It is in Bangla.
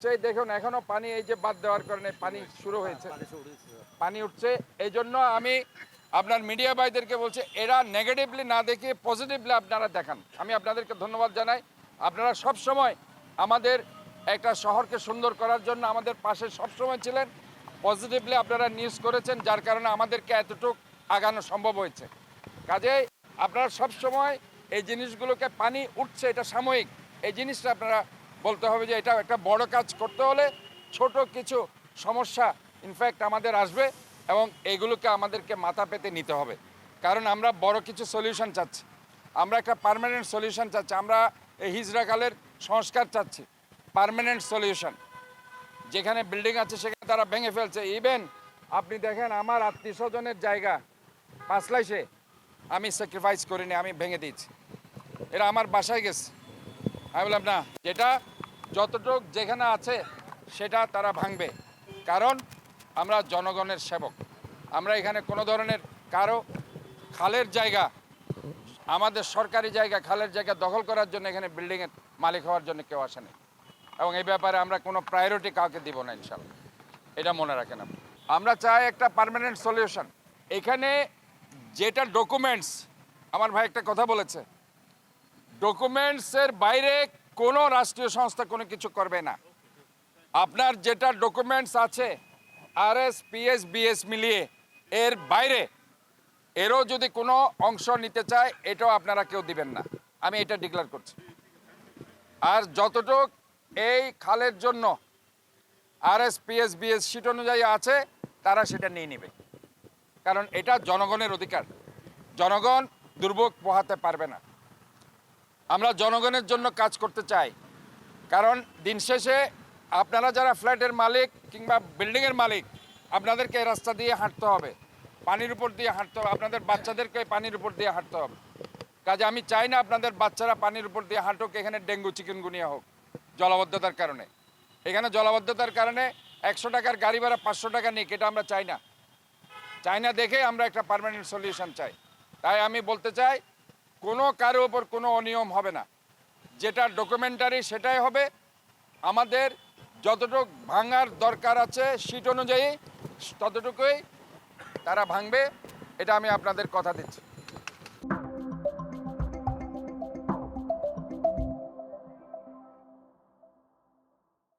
সেই দেখুন এখনো পানি এই যে বাদ দেওয়ার কারণে পানি শুরু হয়েছে, পানি উঠছে। এই জন্য আমি আপনার মিডিয়া ভাইদেরকে বলছি, এরা নেগেটিভলি না দেখে পজিটিভলি আপনারা দেখান। আমি আপনাদেরকে ধন্যবাদ জানাই। আপনারা সব সময় আমাদের একটা শহরকে সুন্দর করার জন্য আমাদের পাশে সবসময় ছিলেন। পজিটিভলি আপনারা নিউজ করেছেন, যার কারণে আমাদেরকে এতটুকু আগানো সম্ভব হয়েছে। কাজেই আপনারা সব সময় এই জিনিসগুলোকে, পানি উঠছে এটা সাময়িক, এই জিনিসটা আপনারা বলতে হবে যে এটা একটা বড় কাজ করতে হলে ছোট কিছু সমস্যা ইনফ্যাক্ট আমাদের আসবে এবং এইগুলোকে আমাদেরকে মাথা পেতে নিতে হবে। কারণ আমরা বড় কিছু সলিউশন চাচ্ছি, আমরা একটা পার্মানেন্ট সলিউশন চাচ্ছি, আমরা এই হিজড়াখালের সংস্কার চাচ্ছি, পার্মানেন্ট সলিউশন। যেখানে বিল্ডিং আছে সেখানে তারা ভেঙে ফেলছে। ইভেন আপনি দেখেন আমার আত্মীয় স্বজনের জায়গা পাঁচলাইশে আমি স্যাক্রিফাইস করিনি, আমি ভেঙে দিয়েছি। এরা আমার বাসায় গেছে, আমি বললাম না, যেটা যতটুক যেখানে আছে সেটা তারা ভাঙবে। কারণ আমরা জনগণের সেবক। আমরা এখানে কোনো ধরনের কারো খালের জায়গা, আমাদের সরকারি জায়গা, খালের জায়গা দখল করার জন্য এখানে বিল্ডিংয়ের মালিক হওয়ার জন্য কেউ আসেনি। এবং এই ব্যাপারে আমরা কোনো প্রায়োরিটি কাউকে দিব না ইনশাল্লাহ, এটা মনে রাখেন। আমরা চাই একটা পার্মানেন্ট সলিউশন। এখানে যেটা ডকুমেন্টস, আমার ভাই একটা কথা বলেছে, ডকুমেন্টসের বাইরে কোনো রাষ্ট্রীয় সংস্থা কোনো কিছু করবে না। আপনার যেটা ডকুমেন্টস আছে আরএস, পিএস, বিএস মিলিয়ে, এর বাইরে এরও যদি কোনো অংশ নিতে চায় এটাও আপনারা কেউ দিবেন না, আমি এটা ডিক্লেয়ার করছি। আর যতটুক এই খালের জন্য আরএস, পিএস, বিএস সিট অনুযায়ী আছে তারা সেটা নিয়ে নেবে। কারণ এটা জনগণের অধিকার, জনগণ দুর্ভোগ পোহাতে পারবে না। আমরা জনগণের জন্য কাজ করতে চাই। কারণ দিন শেষে আপনারা যারা ফ্ল্যাটের মালিক কিংবা বিল্ডিংয়ের মালিক, আপনাদেরকে এই রাস্তা দিয়ে হাঁটতে হবে, পানির উপর দিয়ে হাঁটতে হবে, আপনাদের বাচ্চাদেরকে পানির উপর দিয়ে হাঁটতে হবে। কাজে আমি চাই না আপনাদের বাচ্চারা পানির উপর দিয়ে হাঁটুক, এখানে ডেঙ্গু চিকেনগুনিয়া হোক জলাবদ্ধতার কারণে। এখানে জলাবদ্ধতার কারণে 100 টাকার গাড়ি ভাড়া 500 টাকা নিক, এটা আমরা চাই না। চাই না দেখে আমরা একটা পার্মানেন্ট সলিউশন চাই। তাই আমি বলতে চাই, কোনো কারো ওপর কোনো অনিয়ম হবে না, যেটা ডকুমেন্টারি সেটাই হবে। আমাদের যতটুকু ভাঙার দরকার আছে সিট অনুযায়ী ততটুকুই তারা ভাঙবে, এটা আমি আপনাদের কথা দিচ্ছি।